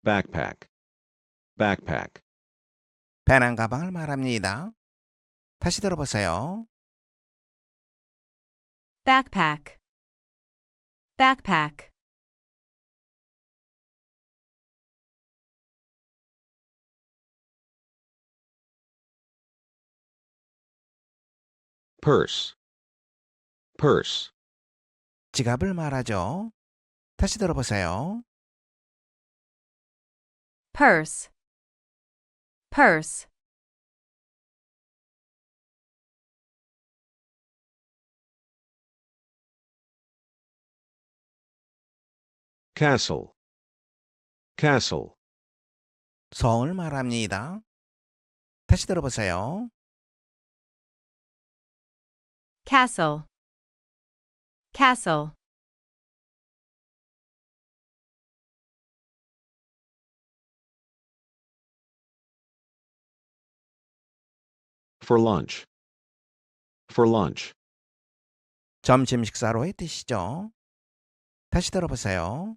backpack, backpack. 배낭 가방을 말합니다. 다시 들어보세요. backpack, backpack. Purse, purse. 지갑을 말하죠. 다시 들어보세요. purse, purse. Castle, castle. 성을 말합니다. 다시 들어보세요. castle, castle. For lunch, for lunch. 점심 식사로의 뜻이죠. 다시 들어보세요.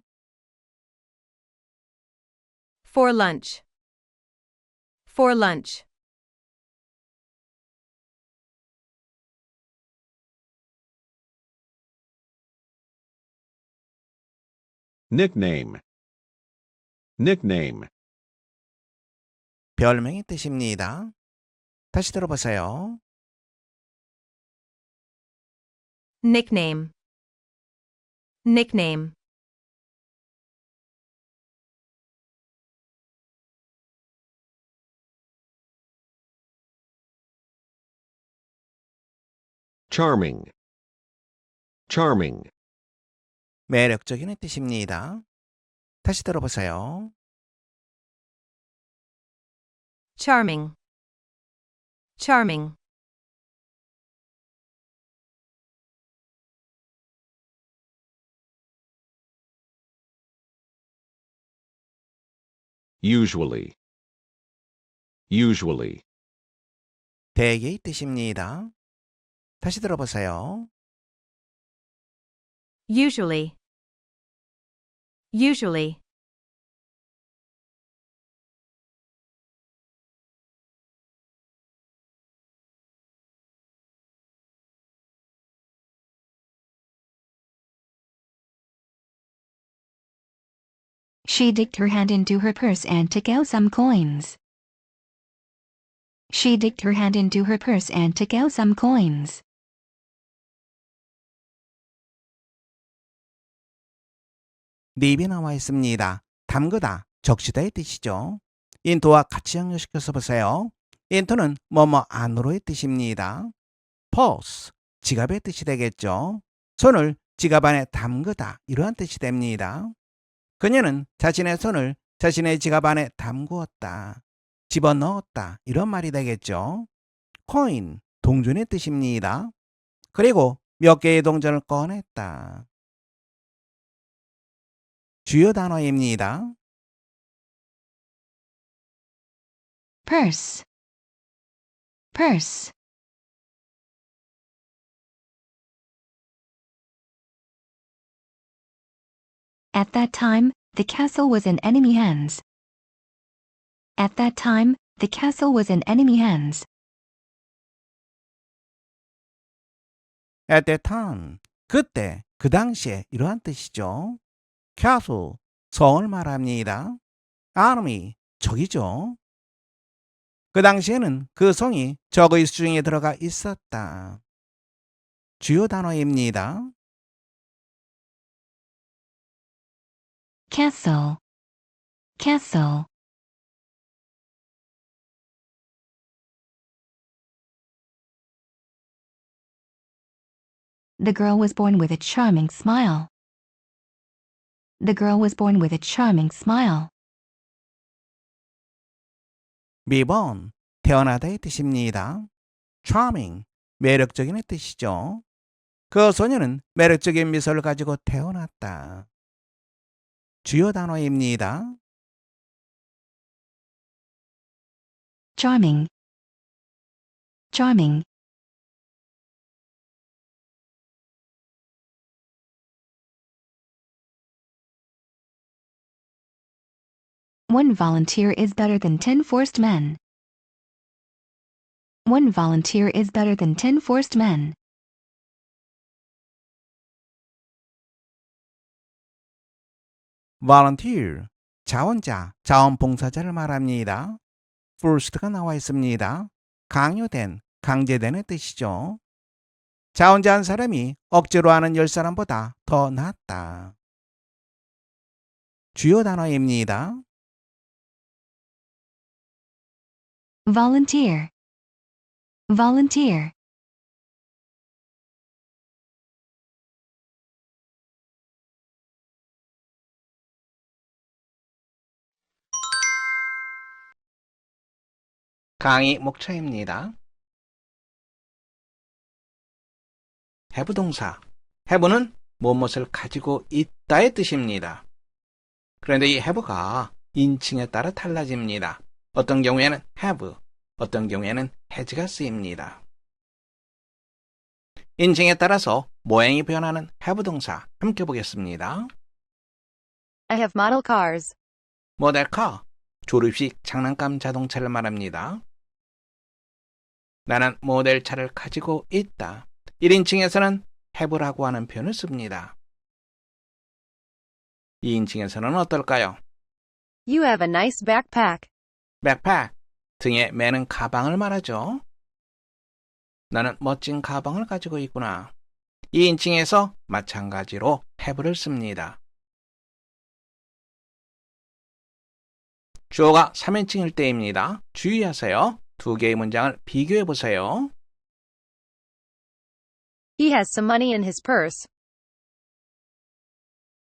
for lunch, for lunch. Nickname, nickname. 별명의 뜻입니다. 다시 들어보세요. nickname, nickname. Charming, charming. 매력적인 뜻입니다. 다시 들어보세요. charming, charming. Usually, usually. 대개의 뜻입니다. 다시 들어보세요. usually, usually. She dipped her hand into her purse and took out some coins. She dipped her hand into her purse and took out some coins. 립이 나와 있습니다. 담그다, 적시다의 뜻이죠. into와 같이 연결시켜서 보세요. into는 뭐뭐 안으로의 뜻입니다. purse, 지갑의 뜻이 되겠죠. 손을 지갑 안에 담그다 이러한 뜻이 됩니다. 그녀는 자신의 손을 자신의 지갑 안에 담구었다, 집어넣었다 이런 말이 되겠죠. coin, 동전의 뜻입니다. 그리고 몇 개의 동전을 꺼냈다. 주요 단어입니다. Purse, purse. At that time, the castle was in enemy hands. At that time, the castle was in enemy hands. At that time, 그때, 그 당시에 이러한 뜻이죠. castle, 성을 말합니다. army, 적이죠. 그 당시에는 그 성이 적의 수중에 들어가 있었다. 주요 단어입니다. Castle, castle. The girl was born with a charming smile. The girl was born with a charming smile. reborn, 태어나다의 뜻입니다. charming, 매력적인의 뜻이죠. 그 소녀는 매력적인 미소를 가지고 태어났다. 주요 단어입니다. Charming, charming. One volunteer is better than 10 forced men. One volunteer is better than 10 forced men. volunteer, 자원자, 자원봉사자를 말합니다. forced가 나와 있습니다. 강요된, 강제된의 뜻이죠. 자원자 한 사람이 억지로 하는 10사람보다 더 낫다. 주요 단어입니다. Volunteer. Volunteer. 강의 목차입니다. have 동사. have는 무엇을 가지고 있다의 뜻입니다. 그런데 이 have가 인칭에 따라 달라집니다. 어떤 경우에는 have, 어떤 경우에는 has가 쓰입니다. 인칭에 따라서 모양이 변하는 have 동사 함께 보겠습니다. I have model cars. 모델카, 졸업식 장난감 자동차를 말합니다. 나는 모델차를 가지고 있다. 1인칭에서는 have라고 하는 표현을 씁니다. 2인칭에서는 어떨까요? You have a nice backpack. 백팩, 등에 매는 가방을 말하죠. 나는 멋진 가방을 가지고 있구나. 2인칭에서 마찬가지로 have를 씁니다. 주어가 3인칭일 때입니다. 주의하세요. 두 개의 문장을 비교해 보세요. He has some money in his purse.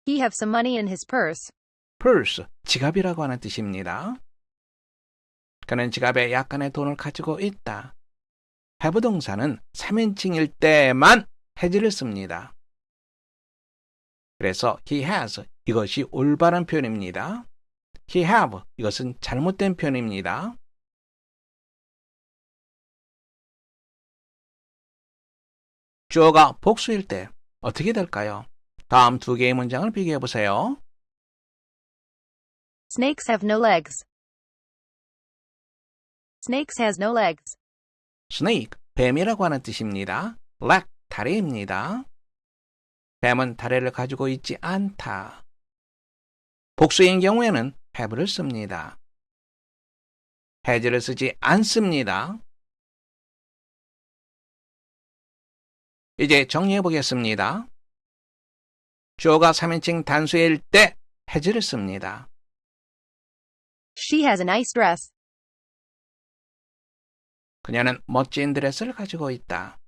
He have some money in his purse. purse, 지갑이라고 하는 뜻입니다. 그는 지갑에 약간의 돈을 가지고 있다. have 동사는 3인칭일 때만 has를 씁니다. 그래서 he has, 이것이 올바른 표현입니다. he have, 이것은 잘못된 표현입니다. 주어가 복수일 때 어떻게 될까요? 다음 두 개의 문장을 비교해 보세요. Snakes have no legs. Snakes has no legs. snake, 뱀이라고 하는 뜻입니다. leg, 다리입니다. 뱀은 다리를 가지고 있지 않다. 복수인 경우에는 have를 씁니다. has를 쓰지 않습니다. 이제 정리해 보겠습니다. 주어가 3인칭 단수일 때 has를 씁니다. She has a nice dress. 그녀는 멋진 드레스를 가지고 있다.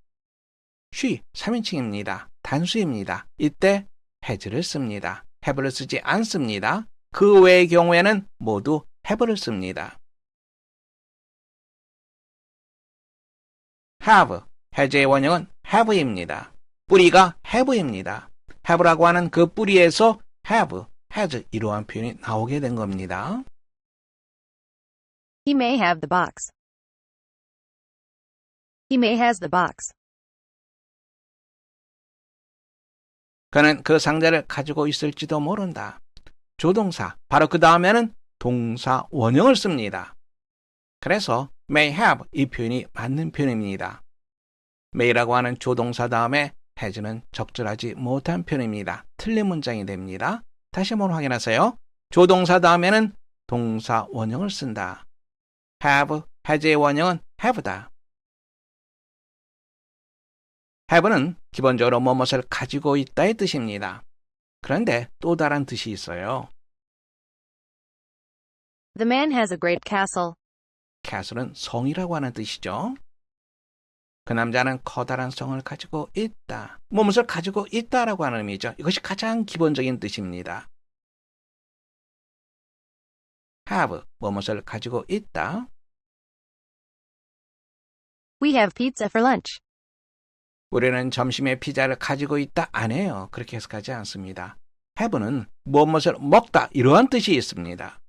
she, 3인칭입니다. 단수입니다. 이때 has를 씁니다. have를 쓰지 않습니다. 그 외의 경우에는 모두 have를 씁니다. have, have의 원형은 have입니다. 뿌리가 have입니다. have라고 하는 그 뿌리에서 have, has 이러한 표현이 나오게 된 겁니다. He may have the box. He may has the box. 그는 그 상자를 가지고 있을지도 모른다. 조동사, 바로 그 다음에는 동사 원형을 씁니다. 그래서 may have 이 표현이 맞는 표현입니다. may라고 하는 조동사 다음에 has는 적절하지 못한 표현입니다. 틀린 문장이 됩니다. 다시 한번 확인하세요. 조동사 다음에는 동사 원형을 쓴다. have, has의 원형은 have다. have는 기본적으로 무엇을 가지고 있다의 뜻입니다. 그런데 또 다른 뜻이 있어요. The man has a great castle. castle은 성이라고 하는 뜻이죠. 그 남자는 커다란 성을 가지고 있다. 무엇을 가지고 있다라고 하는 의미죠. 이것이 가장 기본적인 뜻입니다. have, 무엇을 가지고 있다. We have pizza for lunch. 우리는 점심에 피자를 가지고 있다 안 해요. 그렇게 해석하지 않습니다. have는 무엇을 먹다 이러한 뜻이 있습니다.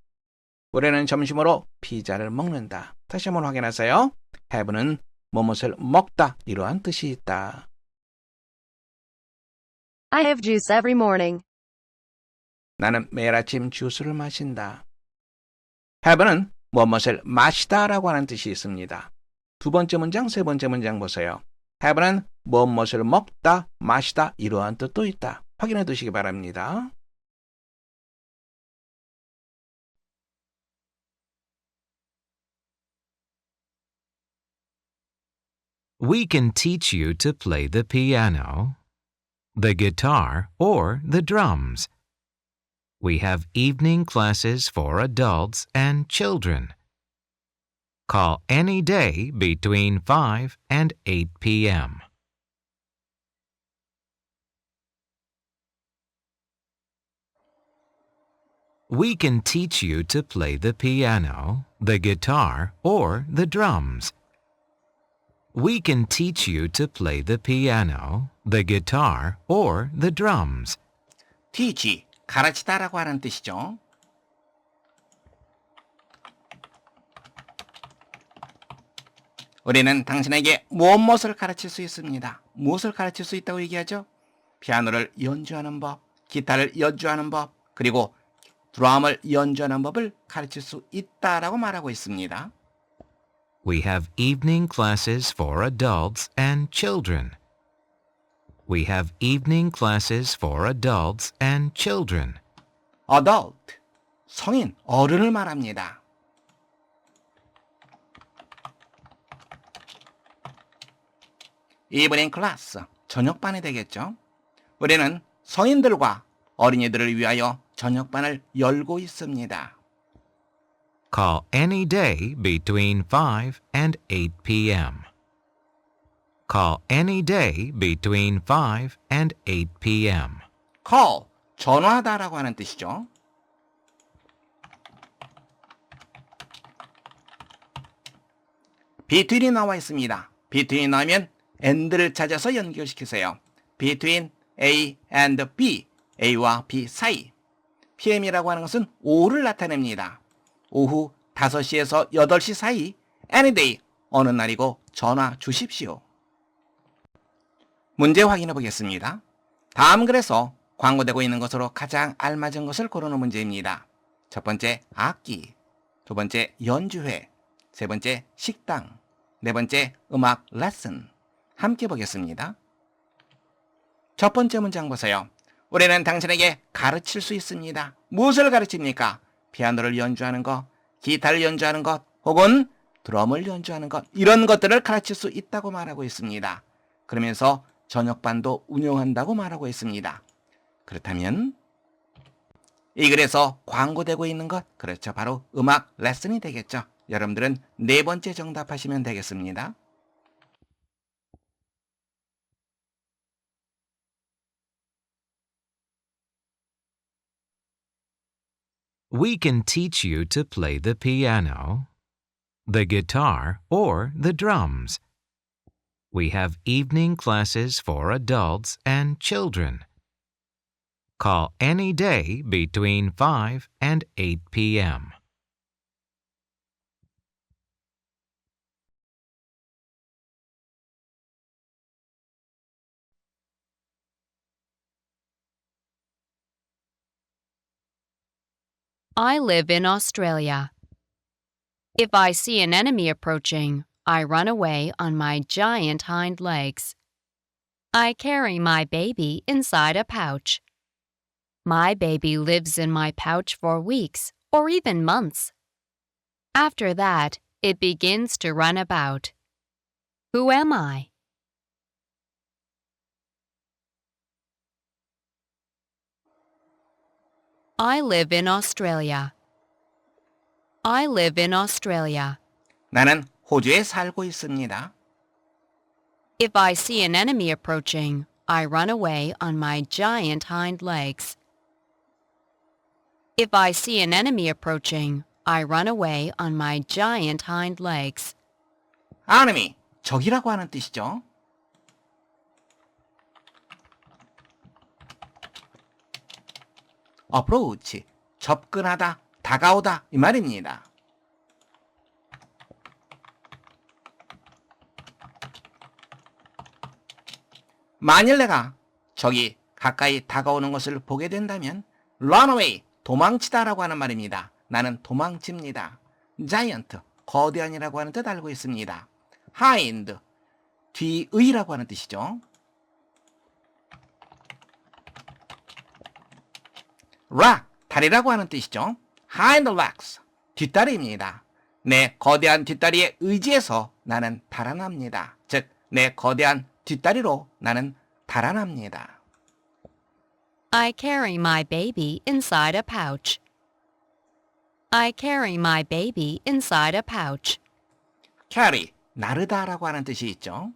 우리는 점심으로 피자를 먹는다. 다시 한번 확인하세요. have는 무엇을 먹다 이러한 뜻이 있다. I have juice every morning. 나는 매일 아침 주스를 마신다. have는 무엇을 마시다라고 하는 뜻이 있습니다. 두 번째 문장, 세 번째 문장 보세요. have는 무엇을 먹다, 마시다 이러한 뜻도 있다. 확인해 두시기 바랍니다. We can teach you to play the piano, the guitar, or the drums. We have evening classes for adults and children. Call any day between 5 and 8 p.m. We can teach you to play the piano, the guitar, or the drums. We can teach you to play the piano, the guitar, or the drums. teach, 가르치다라고 하는 뜻이죠. 우리는 당신에게 무엇을 가르칠 수 있습니다. 무엇을 가르칠 수 있다고 얘기하죠? 피아노를 연주하는 법, 기타를 연주하는 법, 그리고 드럼을 연주하는 법을 가르칠 수 있다라고 말하고 있습니다. We have evening classes for adults and children. We have evening classes for adults and children. adult, 성인, 어른을 말합니다. evening class, 저녁반이 되겠죠. 우리는 성인들과 어린이들을 위하여 저녁반을 열고 있습니다. Call any day between 5 and 8 p.m. Call any day between 5 and 8 p.m. call, 전화하다라고 하는 뜻이죠. between이 나와 있습니다. between이 나오면 and를 찾아서 연결시키세요. between A and B, A와 B 사이. PM이라고 하는 것은 오후를 나타냅니다. 오후 5시에서 8시 사이, any day, 어느 날이고 전화 주십시오. 문제 확인해 보겠습니다. 다음 글에서 광고되고 있는 것으로 가장 알맞은 것을 고르는 문제입니다. 첫 번째, 악기. 두 번째, 연주회. 세 번째, 식당. 네 번째, 음악 레슨. 함께 보겠습니다. 첫 번째 문장 보세요. 우리는 당신에게 가르칠 수 있습니다. 무엇을 가르칩니까? 피아노를 연주하는 것, 기타를 연주하는 것, 혹은 드럼을 연주하는 것, 이런 것들을 가르칠 수 있다고 말하고 있습니다. 그러면서 저녁반도 운영한다고 말하고 있습니다. 그렇다면 이 글에서 광고되고 있는 것, 그렇죠. 바로 음악 레슨이 되겠죠. 여러분들은 네 번째 정답하시면 되겠습니다. We can teach you to play the piano, the guitar, or the drums. We have evening classes for adults and children. Call any day between 5 and 8 p.m. I live in Australia. If I see an enemy approaching, I run away on my giant hind legs. I carry my baby inside a pouch. My baby lives in my pouch for weeks or even months. After that, it begins to run about. Who am I? I live in Australia. I live in Australia. 나는 호주에 살고 있습니다. If I see an enemy approaching, I run away on my giant hind legs. If I see an enemy approaching, I run away on my giant hind legs. enemy, 적이라고 하는 뜻이죠. approach, 접근하다, 다가오다 이 말입니다. 만일 내가 적이 가까이 다가오는 것을 보게 된다면 run away, 도망치다라고 하는 말입니다. 나는 도망칩니다. giant, 거대한이라고 하는 뜻 알고 있습니다. hind, 뒤의라고 하는 뜻이죠. rack, 다리라고 하는 뜻이죠. hind legs, 뒷다리입니다. 내 거대한 뒷다리에 의지해서 나는 달아납니다. 즉, 내 거대한 뒷다리로 나는 달아납니다. I carry my baby inside a pouch. I carry my baby inside a pouch. carry, 나르다라고 하는 뜻이 있죠.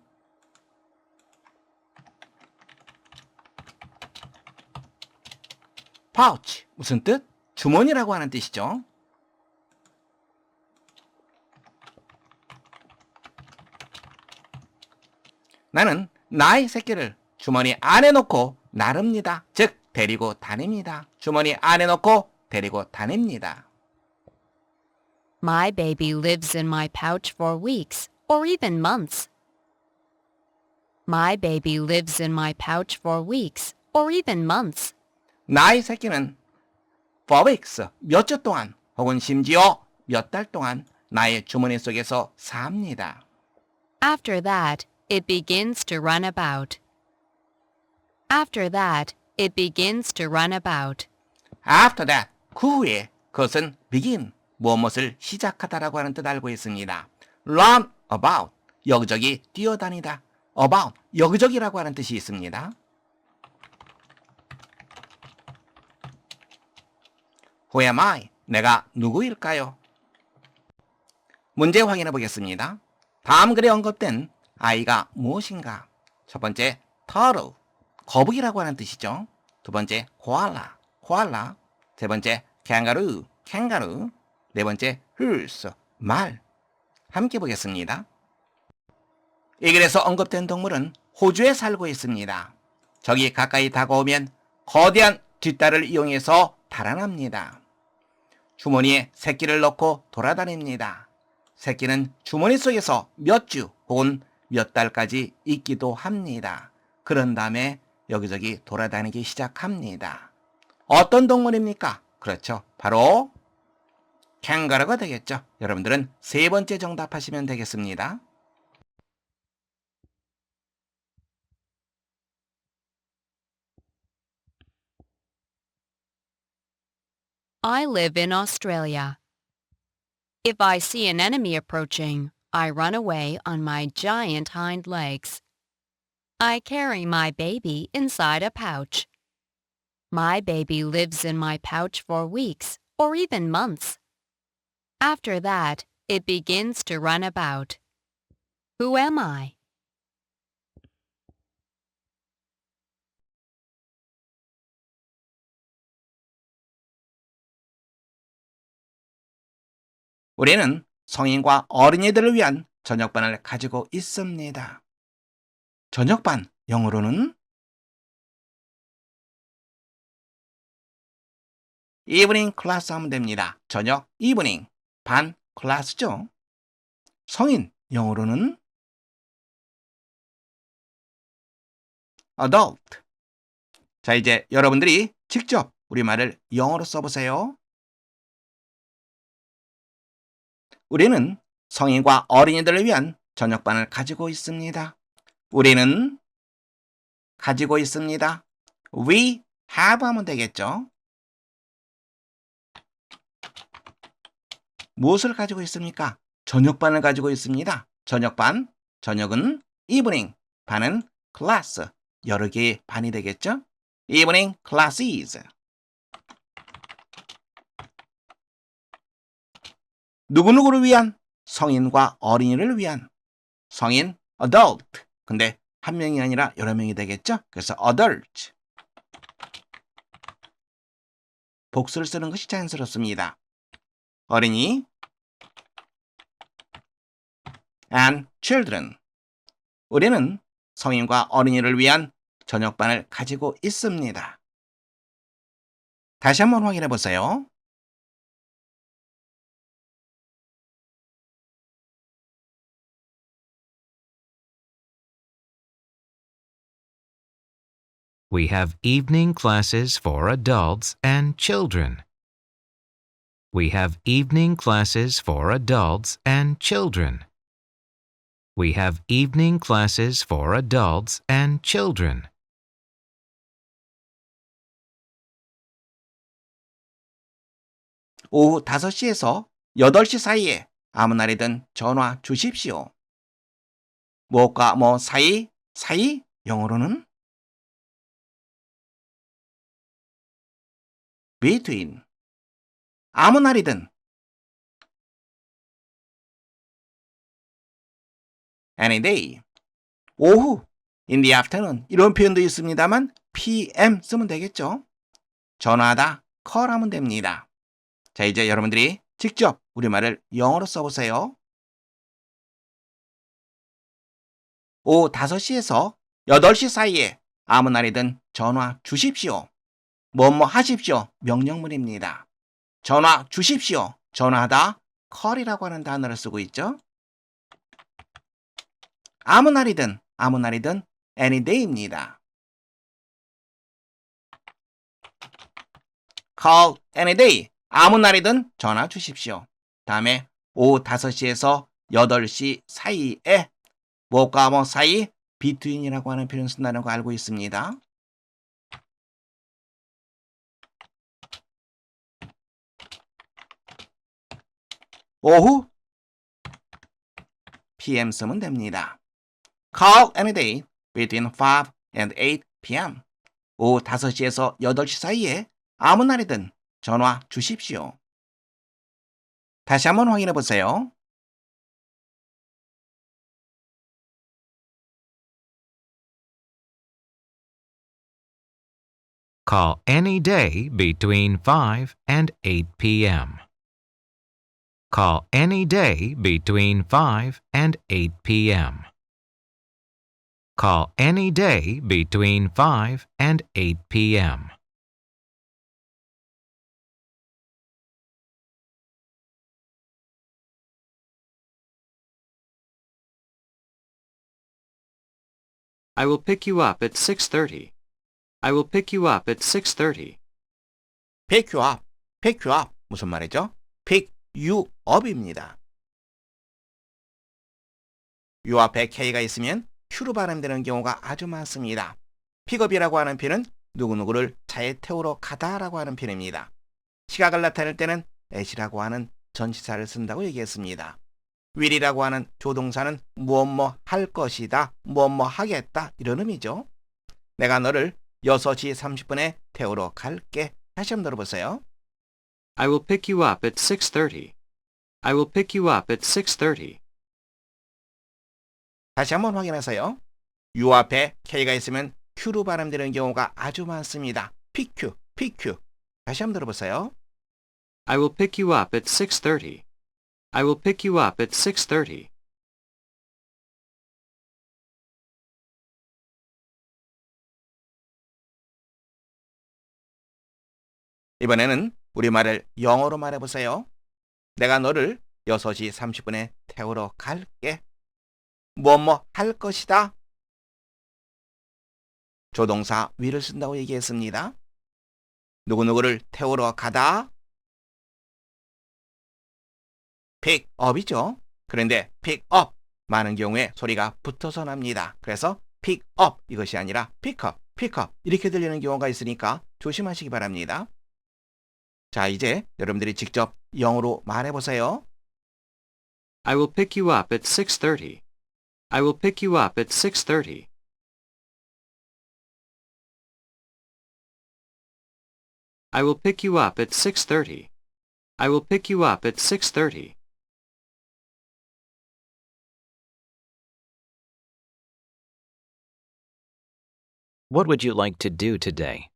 pouch, 무슨 뜻? 주머니라고 하는 뜻이죠. 나는 나의 새끼를 주머니 안에 넣고 나릅니다. 즉, 데리고 다닙니다. 주머니 안에 넣고 데리고 다닙니다. My baby lives in my pouch for weeks or even months. My baby lives in my pouch for weeks or even months. 나의 새끼는 for weeks, 몇 주 동안 혹은 심지어 몇 달 동안 나의 주머니 속에서 삽니다. After that, it begins to run about. After that, it begins to run about. After that, 그 후에 그것은 begin, 무엇을 시작하다라고 하는 뜻 알고 있습니다. run about, 여기저기 뛰어다니다. about, 여기저기라고 하는 뜻이 있습니다. Who am I? 내가 누구일까요? 문제 확인해 보겠습니다. 다음 글에 언급된 아이가 무엇인가? 첫 번째, turtle, 거북이라고 하는 뜻이죠. 두 번째, koala, koala. 세 번째, kangaroo, kangaroo. 네 번째, horse, 말. 함께 보겠습니다. 이 글에서 언급된 동물은 호주에 살고 있습니다. 적이 가까이 다가오면 거대한 뒷다리를 이용해서 달아납니다. 주머니에 새끼를 넣고 돌아다닙니다. 새끼는 주머니 속에서 몇 주 혹은 몇 달까지 있기도 합니다. 그런 다음에 여기저기 돌아다니기 시작합니다. 어떤 동물입니까? 그렇죠. 바로 캥거루가 되겠죠. 여러분들은 세 번째 정답하시면 되겠습니다. I live in Australia. If I see an enemy approaching, I run away on my giant hind legs. I carry my baby inside a pouch. My baby lives in my pouch for weeks or even months. After that, it begins to run about. Who am I? 우리는 성인과 어린이들을 위한 저녁반을 가지고 있습니다. 저녁반, 영어로는 evening class 하면 됩니다. 저녁, evening, 반, 클래스죠. 성인, 영어로는 adult. 자, 이제 여러분들이 직접 우리말을 영어로 써보세요. 우리는 성인과 어린이들을 위한 저녁반을 가지고 있습니다. 우리는 가지고 있습니다. We have 하면 되겠죠. 무엇을 가지고 있습니까? 저녁반을 가지고 있습니다. 저녁반, 저녁은 evening, 반은 class, 여러 개의 반이 되겠죠. evening classes. 누구누구를 위한? 성인과 어린이를 위한. 성인, adult. 근데 한 명이 아니라 여러 명이 되겠죠? 그래서 adult. 복수를 쓰는 것이 자연스럽습니다. 어린이 and children. 우리는 성인과 어린이를 위한 저녁반을 가지고 있습니다. 다시 한번 확인해 보세요. We have evening classes for adults and children. We have evening classes for adults and children. We have evening classes for adults and children. 오후 5시에서 8시 사이에 아무 날이든 전화 주십시오. 무엇과 뭐 사이? 사이? 영어로는 between. 아무 날이든 any day. 오후 in the afternoon 이런 표현도 있습니다만 PM 쓰면 되겠죠. 전화하다 call 하면 됩니다. 자, 이제 여러분들이 직접 우리말을 영어로 써보세요. 오후 5시에서 8시 사이에 아무 날이든 전화 주십시오. 뭐뭐 하십시오. 명령문입니다. 전화 주십시오. 전화하다 call이라고 하는 단어를 쓰고 있죠. 아무 날이든 any day입니다. call any day. 아무 날이든 전화 주십시오. 다음에 오후 5시에서 8시 사이에 뭐과 뭐 사이? between이라고 하는 표현 쓴다는 거 알고 있습니다. 오후 PM 쓰면 됩니다. Call any day between 5 and 8 p.m. 오후 5시에서 8시 사이에 아무 날이든 전화 주십시오. 다시 한번 확인해 보세요. Call any day between 5 and 8 p.m. Call any day between 5 and 8 p.m. Call any day between 5 and 8 p.m. I will pick you up at 6:30. I will pick you up at 6:30. pick you up, pick you up. 무슨 말이죠? pick you up입니다. 요 앞에 K가 있으면 Q로 발음되는 경우가 아주 많습니다. 픽업이라고 하는 표현은 누구누구를 차에 태우러 가다라고 하는 표현입니다. 시각을 나타낼 때는 at이라고 하는 전치사를 쓴다고 얘기했습니다. will이라고 하는 조동사는 무엇뭐 할 것이다, 무엇뭐 하겠다 이런 의미죠. 내가 너를 6시 30분에 태우러 갈게. 다시 한번 들어보세요. I will pick you up at 6:30. I will pick you up at 6:30. 다시 한번 확인하세요. 유 앞에 K가 있으면 Q로 발음되는 경우가 아주 많습니다. PQ, PQ. 다시 한번 들어보세요. I will pick you up at 6:30. I will pick you up at 6:30. 이번에는 우리말을 영어로 말해보세요. 내가 너를 6시 30분에 태우러 갈게. 뭐뭐 할 것이다. 조동사 will을 쓴다고 얘기했습니다. 누구누구를 태우러 가다. pick up이죠. 그런데 pick up 많은 경우에 소리가 붙어서 납니다. 그래서 pick up 이것이 아니라 pick up, pick up 이렇게 들리는 경우가 있으니까 조심하시기 바랍니다. 자, 이제 여러분들이 직접 영어로 말해보세요. I will pick you up at 6:30. I will pick you up at 6:30. I will pick you up at 6:30. I will pick you up at 6:30. What would you like to do today?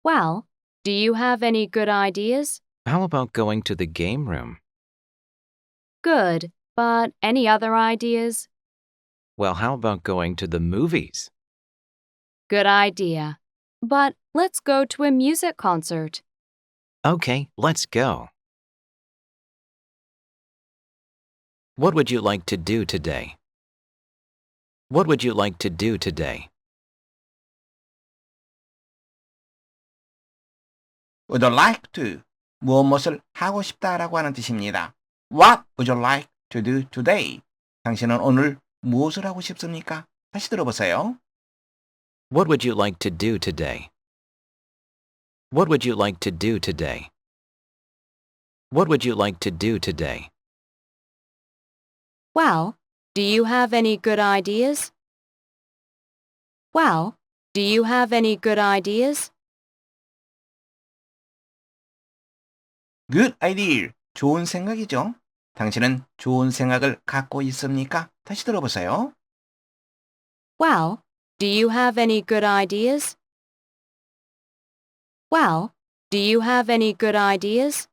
Well, do you have any good ideas? How about going to the game room? Good, but any other ideas? Well, how about going to the movies? Good idea. But let's go to a music concert. Okay, let's go. What would you like to do today? What would you like to do today? would like to 무엇을 하고 싶다라고 하는 뜻입니다. What would you like to do today? 당신은 오늘 무엇을 하고 싶습니까? 다시 들어보세요. What would you like to do today? What would you like to do today? What would you like to do today? Well, do you have any good ideas? Well, do you have any good ideas? Good idea. 좋은 생각이죠. 당신은 좋은 생각을 갖고 있습니까? 다시 들어보세요. Well, do you have any good ideas? Well, do you have any good ideas?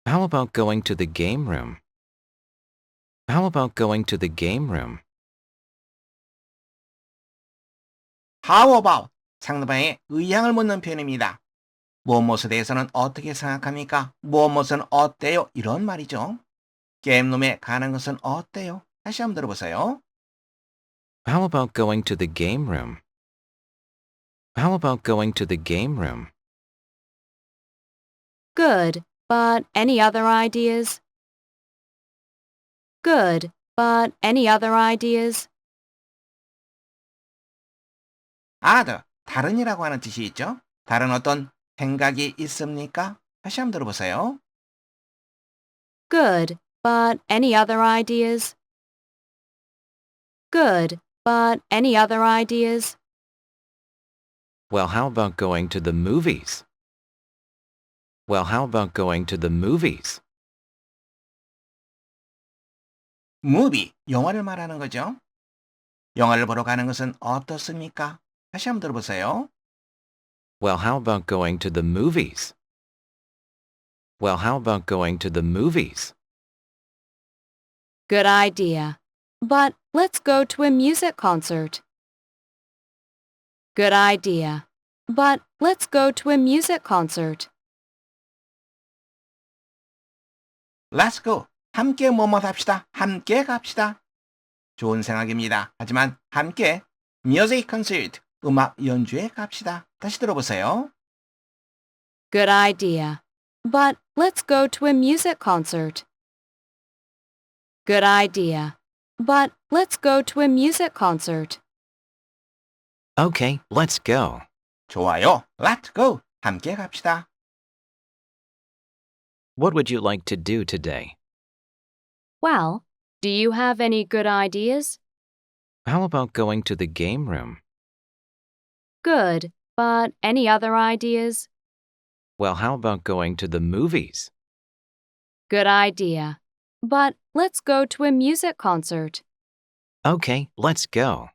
How about going to the game room? How about going to the game room? How about? 상대방의 의향을 묻는 표현입니다. 무엇에 대해서는 어떻게 생각합니까? 무엇은 어때요? 이런 말이죠. 게임룸에 가는 것은 어때요? 다시 한번 들어보세요. How about going to the game room? How about going to the game room? Good, but any other ideas? Good, but any other ideas? other, 다른이라고 하는 뜻이 있죠. 다른 어떤 생각이 있습니까? 다시 한번 들어보세요. Good, but any other ideas? Good, but any other ideas? Well, how about going to the movies? Well, how about going to the movies? movie, 영화를 말하는 거죠. 영화를 보러 가는 것은 어떻습니까? 다시 한번 들어보세요. Well, how about going to the movies? Well, how about going to the movies? Good idea. But let's go to a music concert. Good idea. But let's go to a music concert. Let's go. 함께 뭐뭐 합시다. 함께 갑시다. 좋은 생각입니다. 하지만 함께 music concert, 음악 연주회 갑시다. 다시 들어보세요. Good idea. But let's go to a music concert. Good idea. But let's go to a music concert. Okay, let's go. 좋아요. Let's go. 함께 갑시다. What would you like to do today? Well, do you have any good ideas? How about going to the game room? Good, but any other ideas? Well, how about going to the movies? Good idea. But let's go to a music concert. Okay, let's go.